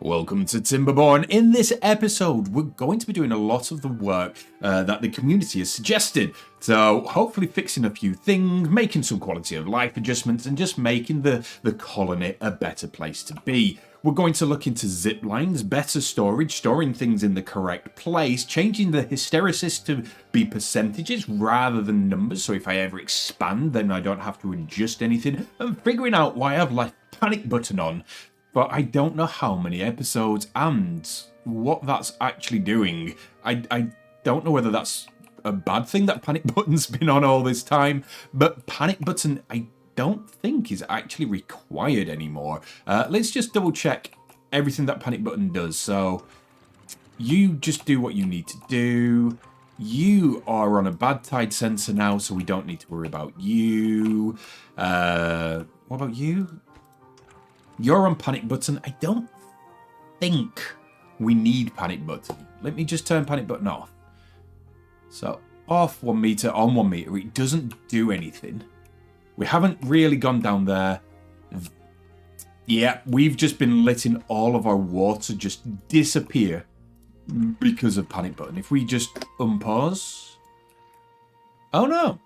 Welcome to Timberborn. In this episode, we're going to be doing a lot of the work that the community has suggested. So hopefully fixing a few things, making some quality of life adjustments, and just making the colony a better place to be. We're going to look into zip lines, better storage, storing things in the correct place, changing the hysteresis to be percentages rather than numbers, so if I ever expand, then I don't have to adjust anything, and figuring out why I've left panic button on. But I don't know how many episodes and what that's actually doing. I don't know whether that's a bad thing that panic button's been on all this time, but panic button I don't think is actually required anymore. Let's just double check everything that panic button does. So you just do what you need to do. You are on a bad tide sensor now, so we don't need to worry about you. What about you? You're on panic button. I don't think we need panic button. Let me just turn panic button off. So off 1 meter, on 1 meter. It doesn't do anything. We haven't really gone down there. Yeah, we've just been letting all of our water just disappear because of panic button. If we just unpause. Oh no.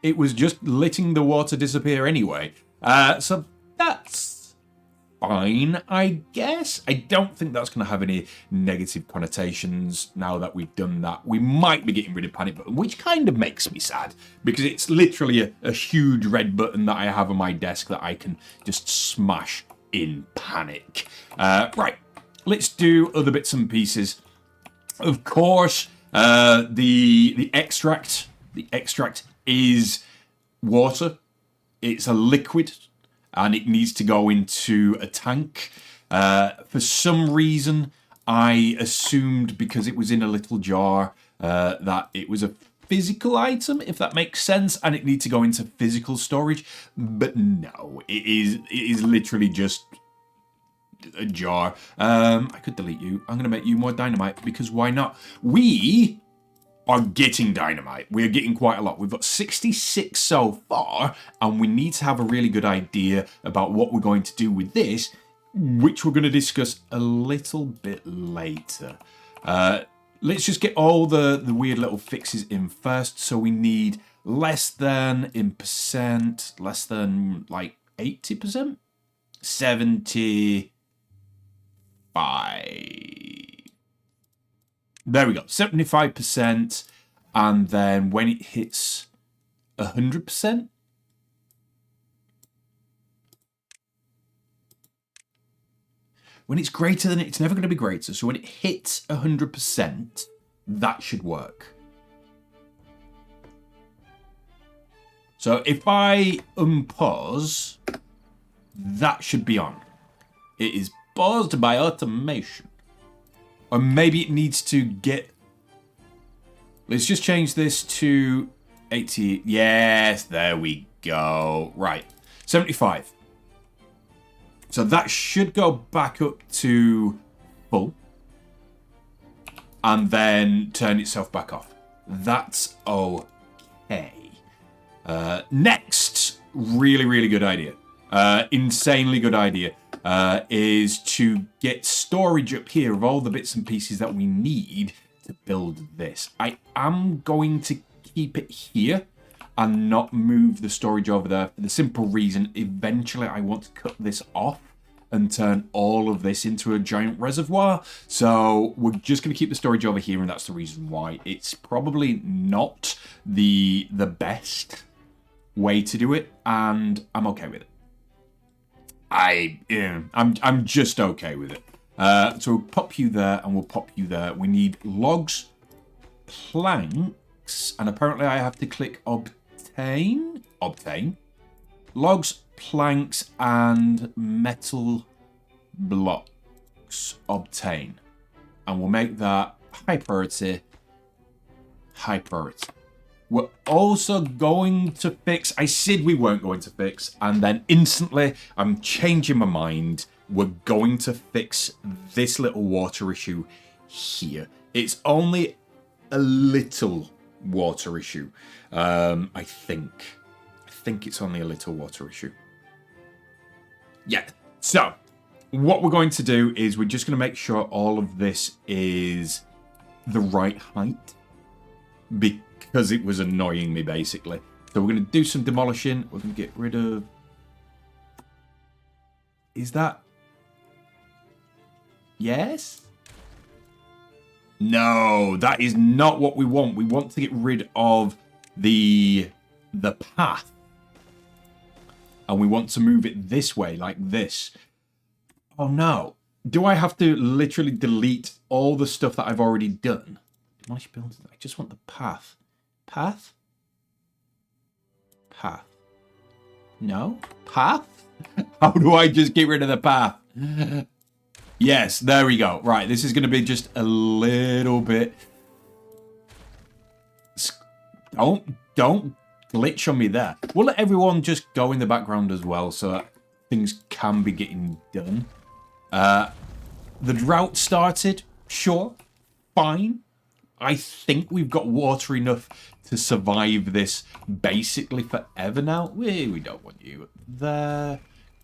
It was just letting the water disappear anyway. So that's fine, I guess. I don't think that's going to have any negative connotations now that we've done that. We might be getting rid of panic button, which kind of makes me sad because it's literally a huge red button that I have on my desk that I can just smash in panic. Right, let's do other bits and pieces. Of course, the extract is water. It's a liquid. And it needs to go into a tank. For some reason, I assumed because it was in a little jar that it was a physical item, if that makes sense, and it needs to go into physical storage. But no, it is literally just a jar. I could delete you. I'm going to make you more dynamite because why not? We are getting dynamite. We're getting quite a lot. We've got 66 so far, and we need to have a really good idea about what we're going to do with this, which we're going to discuss a little bit later. Let's just get all the weird little fixes in first. So we need less than in percent, less than like 80%, 75. There we go, 75%, and then when it hits 100%, when it's greater than it's never going to be greater, so when it hits 100%, that should work. So if I unpause, that should be on. It is paused by automation. Or maybe it needs to get... Let's just change this to 80. Yes, there we go. Right. 75. So that should go back up to full. And then turn itself back off. That's okay. Next, really, really good idea. Insanely good idea. Is to get storage up here of all the bits and pieces that we need to build this. I am going to keep it here and not move the storage over there for the simple reason eventually I want to cut this off and turn all of this into a giant reservoir. So we're just going to keep the storage over here, and that's the reason why. It's probably not the best way to do it, and I'm okay with it. I'm just okay with it. So we'll pop you there and we'll pop you there. We need logs, planks, and apparently I have to click obtain. Logs, planks, and metal blocks. Obtain. And we'll make that high priority. High priority. We're also going to fix... I said we weren't going to fix, and then instantly I'm changing my mind. We're going to fix this little water issue here. It's only a little water issue, I think. I think it's only a little water issue. Yeah, so what we're going to do is we're just going to make sure all of this is the right height, because it was annoying me, basically. So we're going to do some demolishing. We're going to get rid of... Is that... Yes? No, that is not what we want. We want to get rid of the path. And we want to move it this way, like this. Oh no. Do I have to literally delete all the stuff that I've already done? Demolish buildings. I just want the path. Path? Path. No? Path? How do I just get rid of the path? Yes, there we go. Right, this is going to be just a little bit... Don't glitch on me there. We'll let everyone just go in the background as well so that things can be getting done. The drought started. Sure. Fine. I think we've got water enough to survive this basically forever now. We don't want you there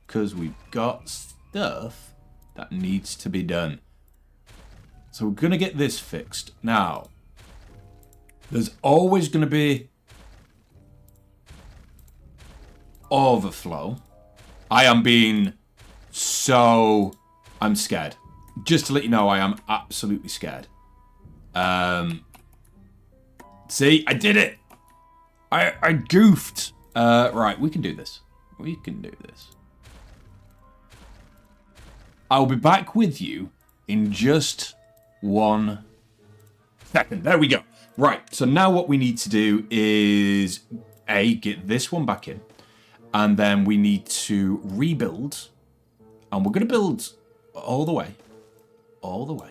because we've got stuff that needs to be done. So we're going to get this fixed. Now, there's always going to be overflow. I am being so... I'm scared. Just to let you know, I am absolutely scared. See, I did it. I goofed. Right, we can do this. We can do this. I'll be back with you in just 1 second. There we go. Right, so now what we need to do is get this one back in. And then we need to rebuild. And we're going to build all the way. All the way.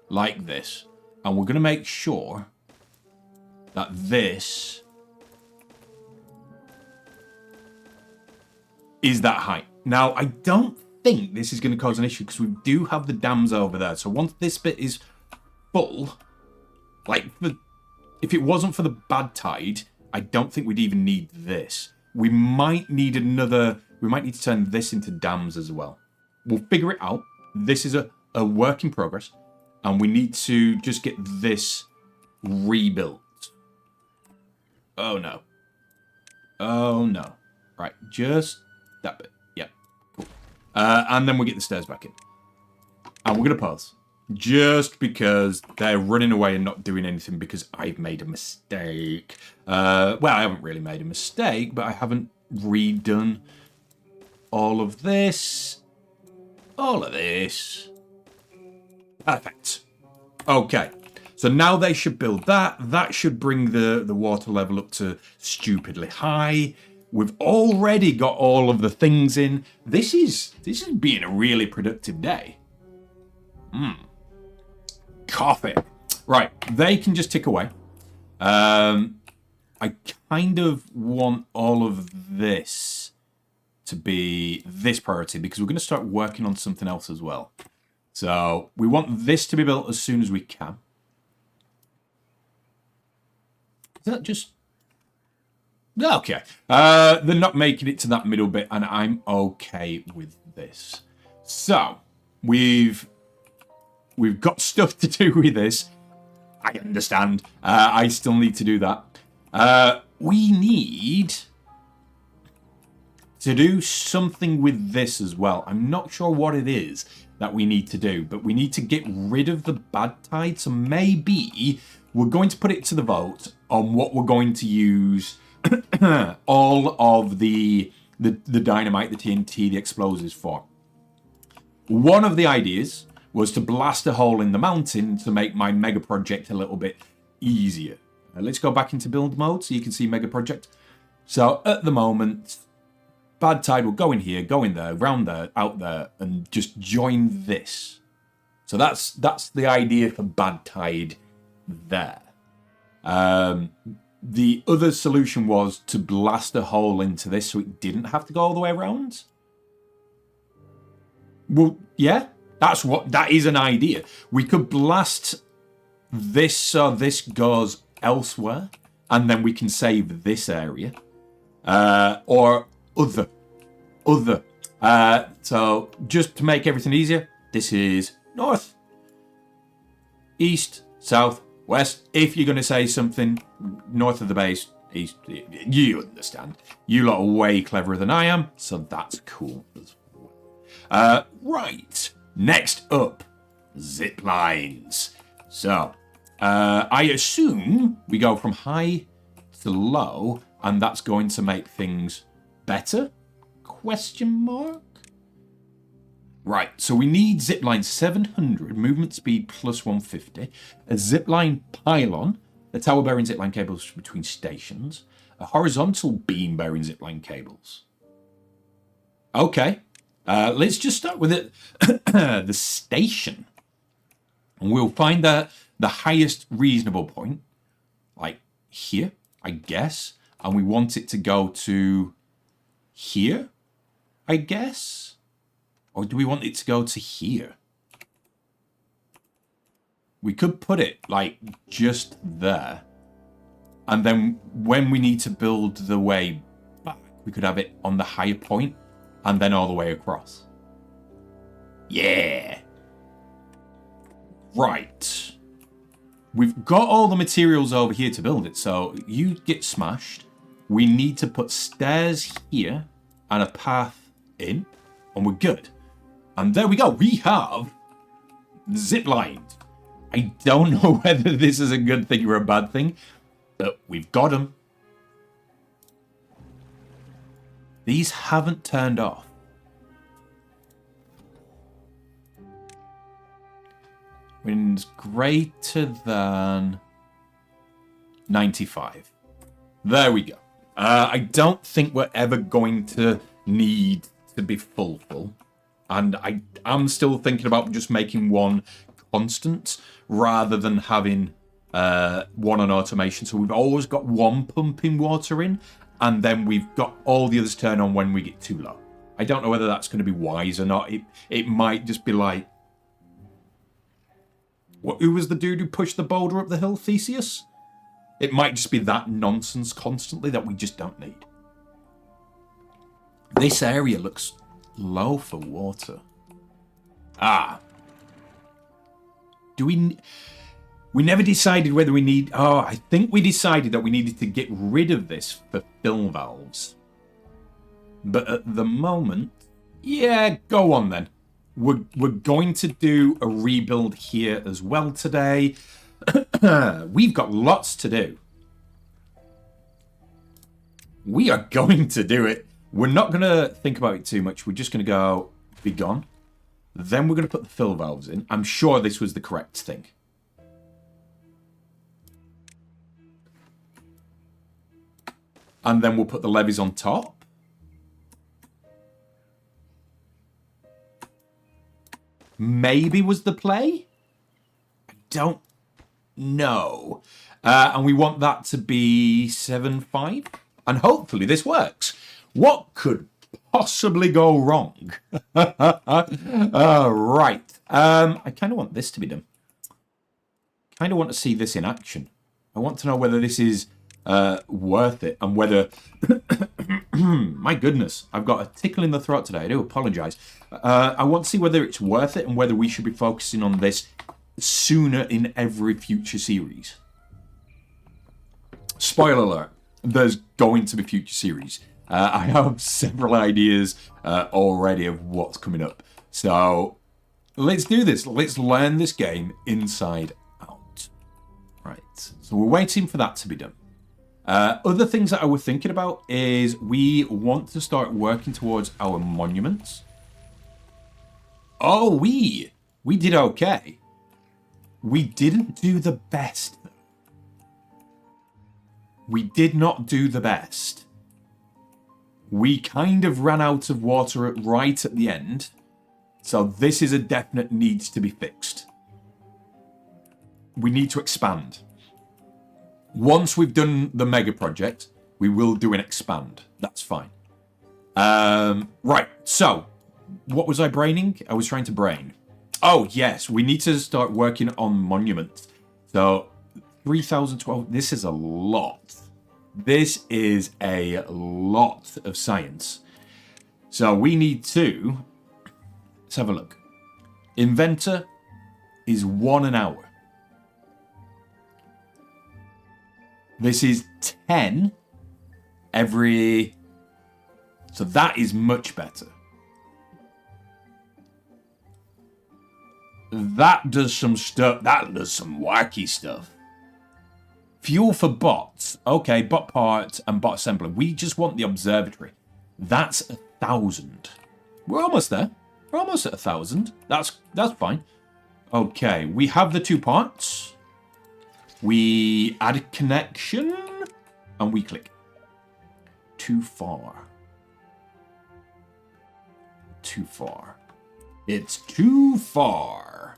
Like this. And we're going to make sure that this is that height. Now, I don't think this is going to cause an issue because we do have the dams over there. So once this bit is full, like, if it wasn't for the bad tide, I don't think we'd even need this. We might need another... We might need to turn this into dams as well. We'll figure it out. This is a work in progress. And we need to just get this rebuilt. Oh, no. Oh, no. Right, just that bit. Yeah, cool. And then we'll get the stairs back in. And we're going to pause. Just because they're running away and not doing anything because I've made a mistake. Well, I haven't really made a mistake, but I haven't redone all of this. All of this. Perfect. Okay. So now they should build that. That should bring the water level up to stupidly high. We've already got all of the things in. This is being a really productive day. Coffee. Right, they can just tick away. I kind of want all of this to be this priority because we're going to start working on something else as well. So we want this to be built as soon as we can. Is that just... Okay. They're not making it to that middle bit, and I'm okay with this. So, we've got stuff to do with this. I understand. I still need to do that. We need to do something with this as well. I'm not sure what it is that we need to do, but we need to get rid of the bad tide. So maybe we're going to put it to the vote on what we're going to use all of the dynamite, the TNT, the explosives for. One of the ideas was to blast a hole in the mountain to make my mega project a little bit easier. Let's go back into build mode so you can see mega project. So at the moment, bad tide will go in here, go in there, round there, out there, and just join this. So that's the idea for bad tide there. The other solution was to blast a hole into this so it didn't have to go all the way around. Well, yeah, that is an idea. We could blast this so this goes elsewhere, and then we can save this area. Or other. So just to make everything easier, this is north, east, south, west. If you're going to say something north of the base, east, you understand. You lot are way cleverer than I am, so that's cool as well. Right, next up, zip lines. So I assume we go from high to low, and that's going to make things better? Question mark? Right, so we need zipline 700, movement speed plus 150, a zipline pylon, a tower bearing zipline cables between stations, a horizontal beam bearing zipline cables. Okay, let's just start with it. The station. And we'll find the highest reasonable point, like here, I guess, and we want it to go to here, I guess. Or do we want it to go to here? We could put it like just there. And then when we need to build the way back, we could have it on the higher point and then all the way across. Yeah. Right. We've got all the materials over here to build it. So you get smashed. We need to put stairs here and a path in. And we're good. And there we go. We have zip lines. I don't know whether this is a good thing or a bad thing, but we've got them. These haven't turned off. Wind's greater than 95. There we go. I don't think we're ever going to need to be full. And I'm still thinking about just making one constant rather than having one on automation. So we've always got one pumping water in, and then we've got all the others turn on when we get too low. I don't know whether that's going to be wise or not. It might just be like... Who was the dude who pushed the boulder up the hill? Theseus? It might just be that nonsense constantly that we just don't need. This area looks low for water. Do we never decided whether we need... Oh, I think we decided that we needed to get rid of this for fill valves. But at the moment... Yeah, go on then. We're going to do a rebuild here as well today. We've got lots to do. We are going to do it. We're not going to think about it too much. We're just going to go be gone. Then we're going to put the fill valves in. I'm sure this was the correct thing. And then we'll put the levees on top. Maybe was the play? I don't know. And we want that to be 7.5. And hopefully this works. What could possibly go wrong? Right. I kind of want this to be done. Kind of want to see this in action. I want to know whether this is worth it and whether... My goodness, I've got a tickle in the throat today. I do apologise. I want to see whether it's worth it and whether we should be focusing on this sooner in every future series. Spoiler alert, there's going to be future series. I have several ideas already of what's coming up. So let's do this. Let's learn this game inside out. Right, so we're waiting for that to be done. Other things that I was thinking about is we want to start working towards our monuments. Oh, we did okay. We didn't do the best. We did not do the best. We kind of ran out of water right at the end. So this is a definite needs to be fixed. We need to expand. Once we've done the mega project, we will do an expand. That's fine. Right, so what was I braining? I was trying to brain. Oh, yes, we need to start working on monuments. So 3012, this is a lot. This is a lot of science. So we need to... Let's have a look. Inventor is 1 an hour. This is 10 every... So that is much better. That does some stuff. That does some wacky stuff. Fuel for bots. Okay, bot parts and bot assembler. We just want the observatory. That's 1,000. We're almost there. We're almost at 1,000. That's fine. Okay, we have the 2 parts. We add a connection. And we click. Too far. Too far. It's too far.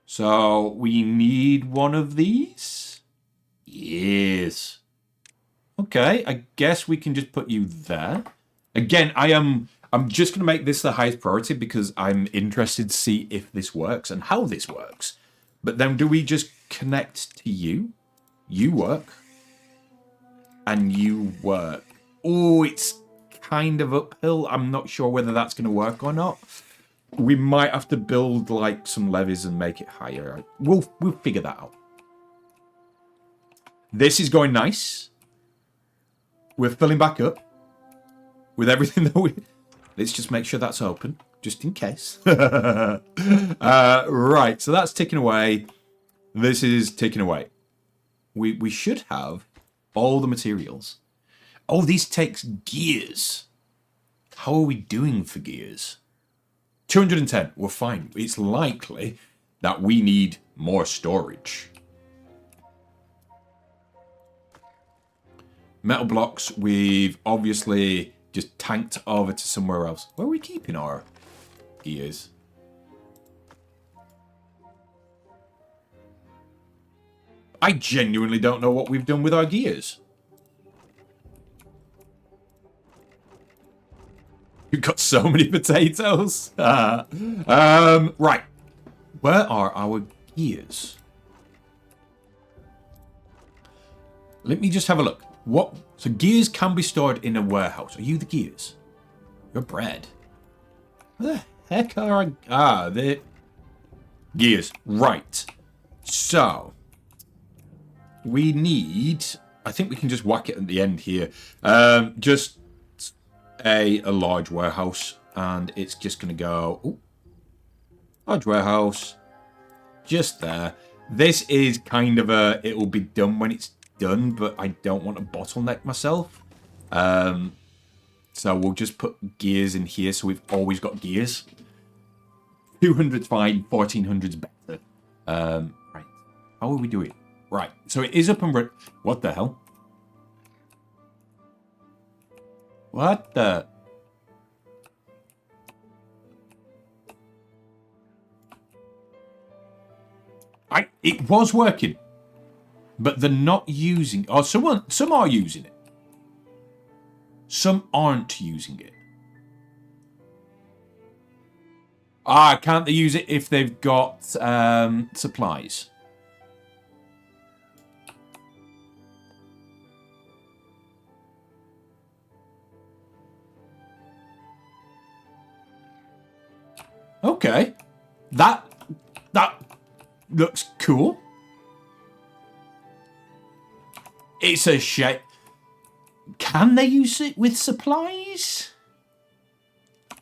So we need one of these. Yes. Okay, I guess we can just put you there. Again, I'm just going to make this the highest priority because I'm interested to see if this works and how this works. But then do we just connect to you? You work. And you work. Oh, it's kind of uphill. I'm not sure whether that's going to work or not. We might have to build like some levees and make it higher. We'll figure that out. This is going nice. We're filling back up with everything that we... Let's just make sure that's open, just in case. Right, so that's ticking away. This is ticking away. We should have all the materials. Oh, these takes gears. How are we doing for gears? 210, we're fine. It's likely that we need more storage. Metal blocks, we've obviously just tanked over to somewhere else. Where are we keeping our gears? I genuinely don't know what we've done with our gears. You've got so many potatoes. Right. Where are our gears? Let me just have a look. What? So gears can be stored in a warehouse. Are you the gears? You're bread. Where the heck are the gears? Right. So we need... I think we can just whack it at the end here. Just a large warehouse, and it's just going to go... Ooh, large warehouse. Just there. This is kind of a... It will be done when it's done, but I don't want to bottleneck myself. So we'll just put gears in here, so we've always got gears. 200's fine, 1400's better. Right. How are we doing? Right, so it is up and running. What the hell? What the... It was working. But they're not using... Oh, some are using it. Some aren't using it. Can't they use it if they've got supplies? Okay. That looks cool. It's a shame. Can they use it with supplies?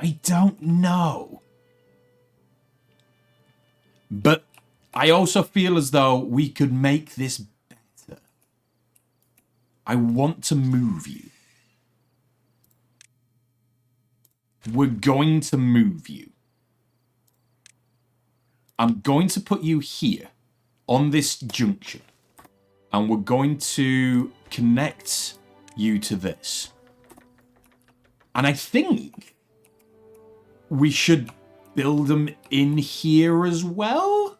I don't know. But I also feel as though we could make this better. I want to move you. We're going to move you. I'm going to put you here on this junction. And we're going to connect you to this. And I think we should build them in here as well.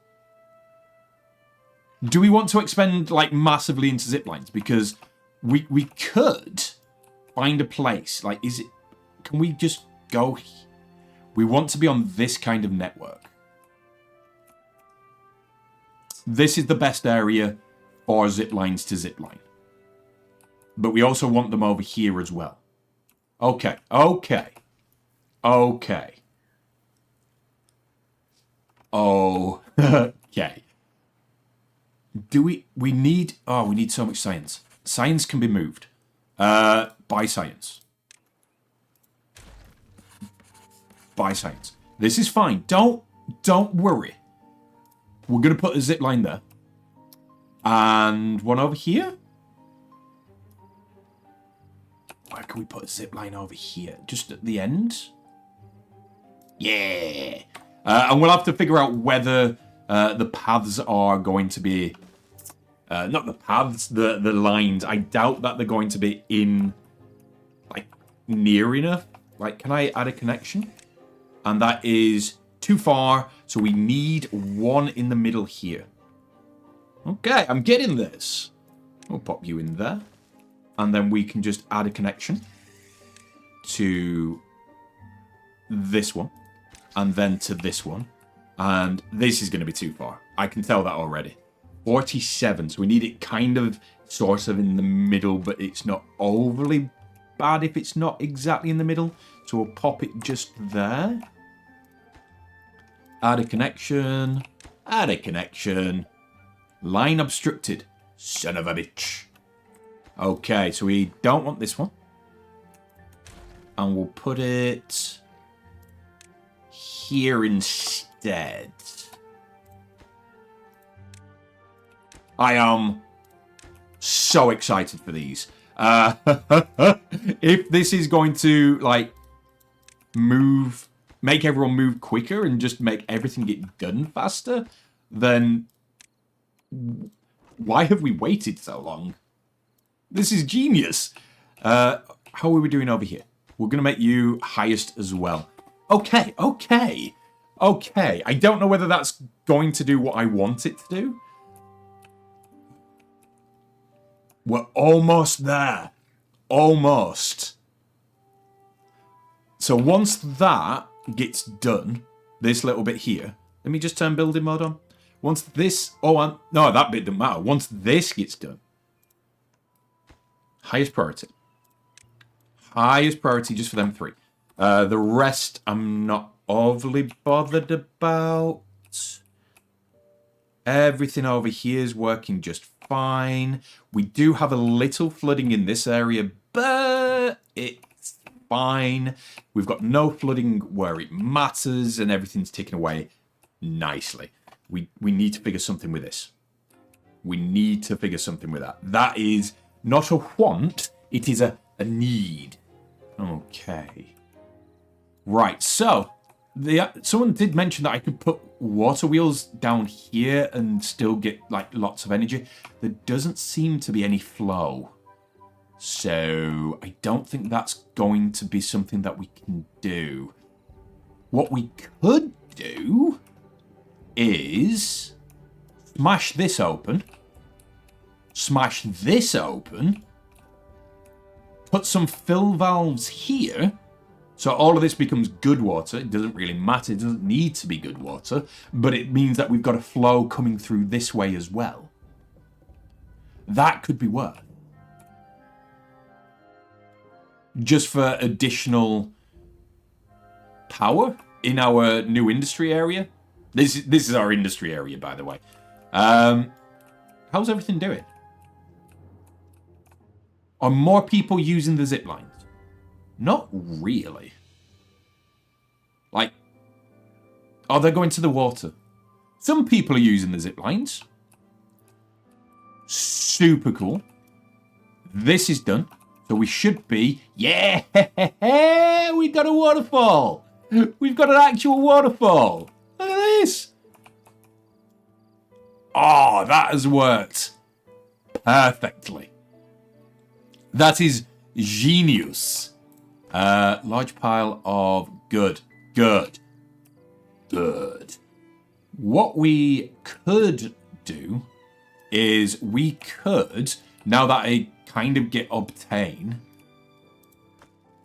Do we want to expend like massively into zip lines? Because we could find a place. Like, is it... Can we just go... We want to be on this kind of network. This is the best area for zip lines to zip line. But we also want them over here as well. Okay, okay. Okay. Oh, okay. We need so much science. Science can be moved. By science. By science. This is fine. Don't worry. We're going to put a zip line there. And one over here. Where can we put a zip line over here? Just at the end? Yeah. And we'll have to figure out whether the paths are going to be... not the paths, the lines. I doubt that they're going to be in... like, near enough. Like, can I add a connection? And that is too far. So we need one in the middle here. Okay, I'm getting this. We'll pop you in there. And then we can just add a connection to this one. And then to this one. And this is going to be too far. I can tell that already. 47. So we need it kind of, sort of in the middle, but it's not overly bad if it's not exactly in the middle. So we'll pop it just there. Add a connection. Add a connection. Line obstructed. Son of a bitch. Okay, so we don't want this one. And we'll put it here instead. I am so excited for these. If this is going to, like, make everyone move quicker and just make everything get done faster, then why have we waited so long? This is genius. How are we doing over here? We're going to make you highest as well. Okay. I don't know whether that's going to do what I want it to do. We're almost there. Almost. So once that gets done, this little bit here, let me just turn building mode on. Once this, no, that bit doesn't matter. Once this gets done, highest priority. Highest priority just for them three. The rest I'm not overly bothered about. Everything over here is working just fine. We do have a little flooding in this area, but it's fine. We've got no flooding where it matters, and everything's ticking away nicely. We need to figure something with this. We need to figure something with that. That is not a want, it is a need. Okay. Right, so someone did mention that I could put water wheels down here and still get like lots of energy. There doesn't seem to be any flow. So I don't think that's going to be something that we can do. What we could do is smash this open. Smash this open. Put some fill valves here. So all of this becomes good water. It doesn't really matter. It doesn't need to be good water. But it means that we've got a flow coming through this way as well. That could be worth. Just for additional power in our new industry area. This is our industry area, by the way. How's everything doing? Are more people using the zip lines? Not really. Like, are they going to the water? Some people are using the zip lines. Super cool. This is done. So we should be... Yeah! We've got a waterfall! We've got an actual waterfall! Look at this! Oh, that has worked perfectly. That is genius. Large pile of good. What we could do is we could, now that I kind of get obtain,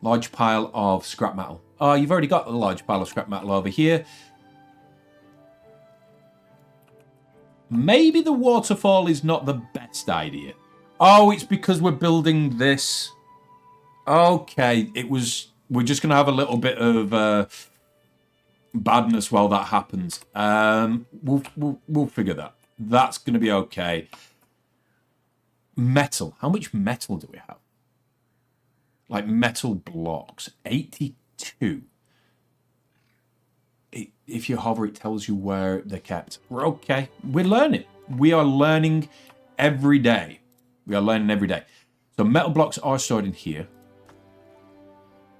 large pile of scrap metal. Oh, you've already got a large pile of scrap metal over here. Maybe the waterfall is not the best idea. Oh, it's because we're building this. Okay, it was we're just going to have a little bit of badness while that happens. We'll figure that. That's going to be okay. Metal. How much metal do we have? Like metal blocks. 82. If you hover, it tells you where they're kept. We're okay. We're learning. We are learning every day. We are learning every day. So metal blocks are stored in here.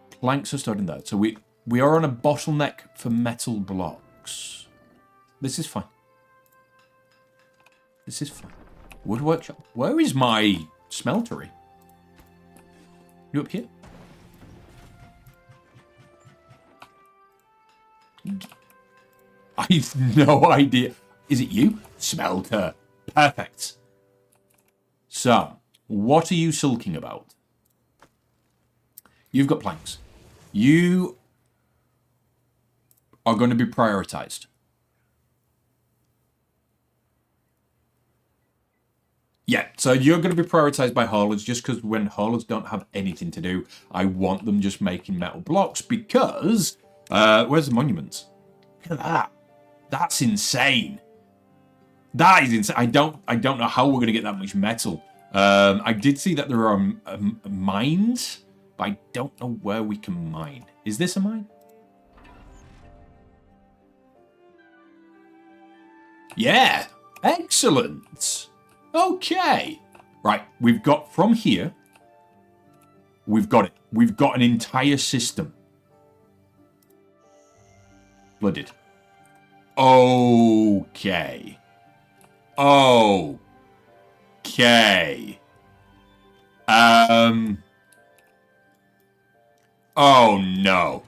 Planks are stored in there. So we are on a bottleneck for metal blocks. This is fine. This is fine. Wood workshop. Where is my smeltery? You up here? I've no idea. Is it you? Smelter. Perfect. So, what are you sulking about? You've got planks. You are going to be prioritized. Yeah, so you're going to be prioritized by haulers just because when haulers don't have anything to do, I want them just making metal blocks because... where's the monuments? Look at that. That's insane. That is insane. I don't know how we're going to get that much metal. I did see that there are mines, but I don't know where we can mine. Is this a mine? Yeah. Excellent. Okay. Right. We've got from here. We've got it. We've got an entire system. Flooded. Okay. Okay. Oh no.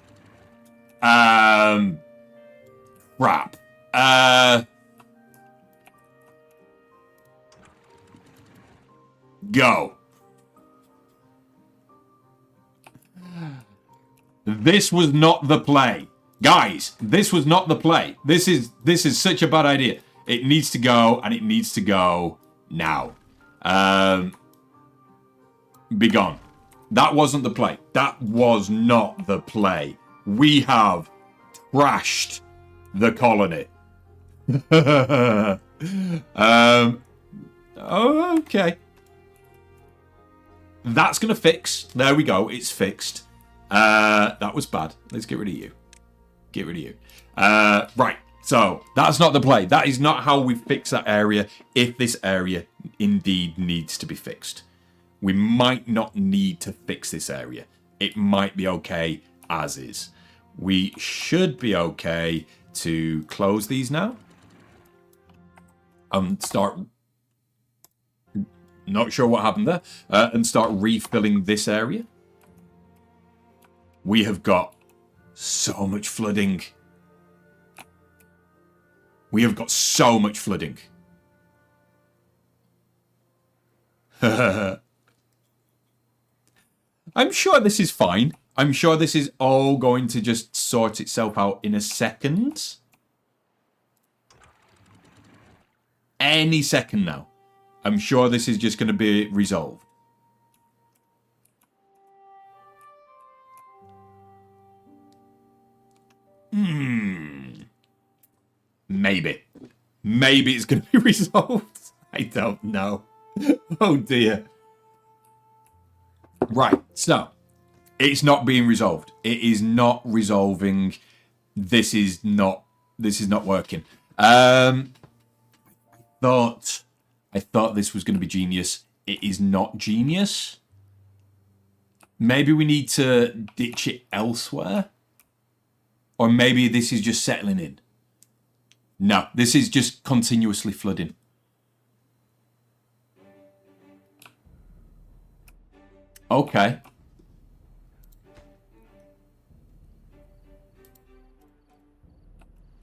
Crap. Go. This was not the play. Guys, this was not the play. This is such a bad idea. It needs to go, and it needs to go now. Be gone. That wasn't the play. That was not the play. We have trashed the colony. Okay. That's going to fix. There we go. It's fixed. That was bad. Let's get rid of you. Get rid of you. Right. So, that's not the play. That is not how we fix that area if this area indeed needs to be fixed. We might not need to fix this area. It might be okay as is. We should be okay to close these now. Start... Not sure what happened there. And start refilling this area. We have got so much flooding. We have got so much flooding. I'm sure this is fine. I'm sure this is all going to just sort itself out in a second. Any second now. I'm sure this is just going to be resolved. Maybe. Maybe it's going to be resolved. I don't know. Oh dear. Right, so. It's not being resolved. It is not resolving. This is not working. I thought this was going to be genius. It is not genius. Maybe we need to ditch it elsewhere. Or maybe this is just settling in. No, this is just continuously flooding. Okay.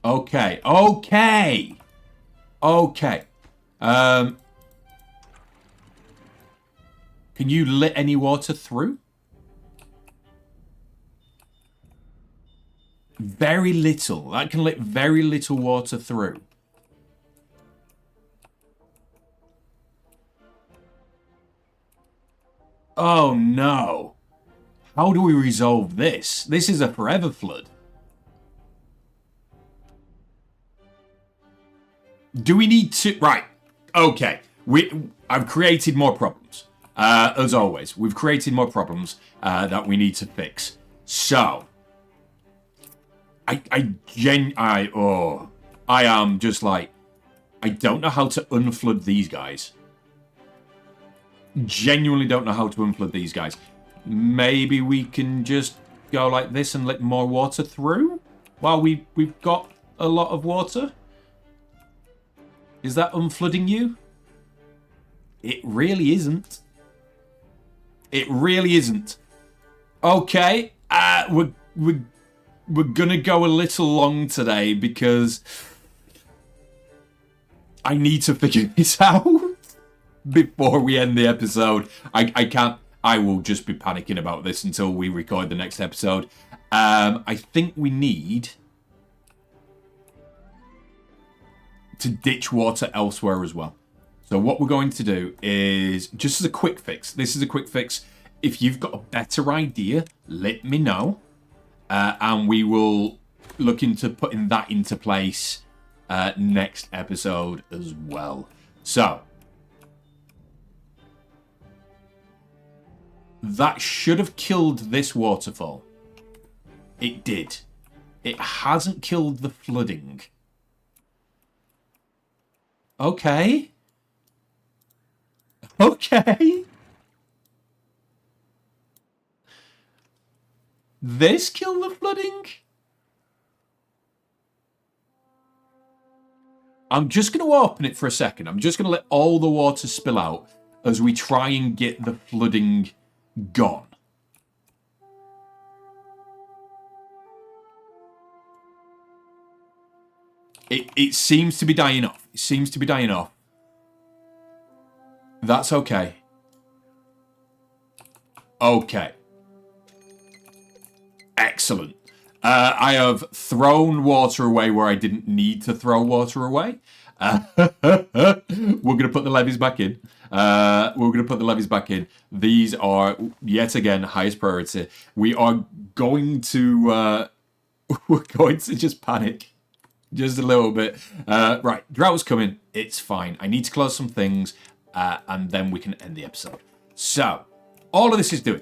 Okay. Okay. Okay. Can you let any water through? Very little. That can let very little water through. Oh no. How do we resolve this? This is a forever flood. Do we need to... Right. Okay. I've created more problems. As always, we've created more problems that we need to fix. So, I am just like, I don't know how to unflood these guys. Genuinely don't know how to unflood these guys. Maybe we can just go like this and let more water through while we've got a lot of water. Is that unflooding you? It really isn't. It really isn't. Okay, we're gonna go a little long today because I need to figure this out before we end the episode. I can't. I will just be panicking about this until we record the next episode. I think we need to ditch water elsewhere as well. So what we're going to do is, just as a quick fix, this is a quick fix. If you've got a better idea, let me know. And we will look into putting that into place next episode as well. So, that should have killed this waterfall. It did. It hasn't killed the flooding. Okay. Okay. This killed the flooding? I'm just going to open it for a second. I'm just going to let all the water spill out as we try and get the flooding gone. It seems to be dying off. It seems to be dying off. That's okay. Okay. Excellent. I have thrown water away where I didn't need to throw water away. We're going to put the levees back in. These are, yet again, highest priority. We are going to... we're going to just panic. Just a little bit. Right, drought's coming. It's fine. I need to close some things, and then we can end the episode. So, all of this is doing.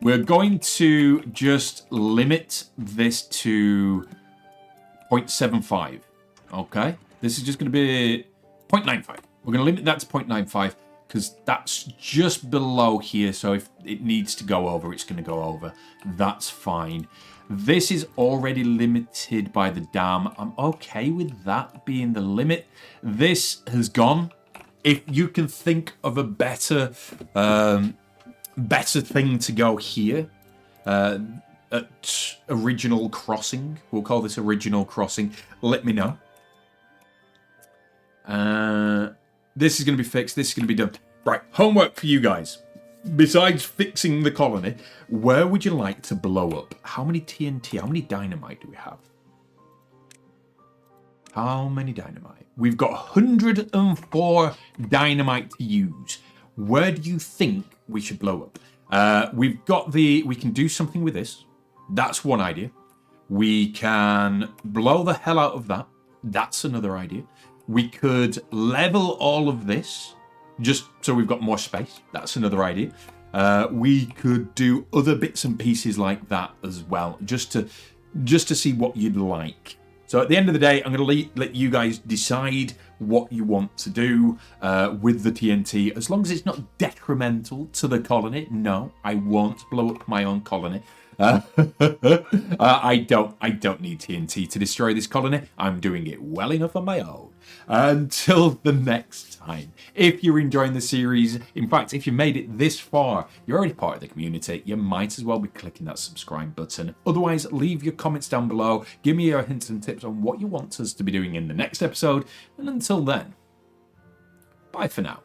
We're going to just limit this to 0.75. Okay? This is just going to be 0.95. We're going to limit that to 0.95 because that's just below here. So if it needs to go over, it's going to go over. That's fine. This is already limited by the dam. I'm okay with that being the limit. This has gone. If you can think of a better thing to go here at original crossing, we'll call this original crossing, let me know. This is going to be fixed. This is going to be done. Right, homework for you guys. Besides fixing the colony, where would you like to blow up? How many TNT, how many dynamite do we have? How many dynamite? We've got 104 dynamite to use. Where do you think we should blow up? We can do something with this. That's one idea. We can blow the hell out of that. That's another idea. We could level all of this, just so we've got more space. That's another idea. We could do other bits and pieces like that as well, just to see what you'd like. So at the end of the day, I'm going to let you guys decide what you want to do with the TNT, as long as it's not detrimental to the colony. No, I won't blow up my own colony. I don't need TNT to destroy this colony. I'm doing it well enough on my own. Until the next time, if you're enjoying the series, in fact, if you made it this far, you're already part of the community, you might as well be clicking that subscribe button. Otherwise, leave your comments down below. Give me your hints and tips on what you want us to be doing in the next episode. And until then, bye for now.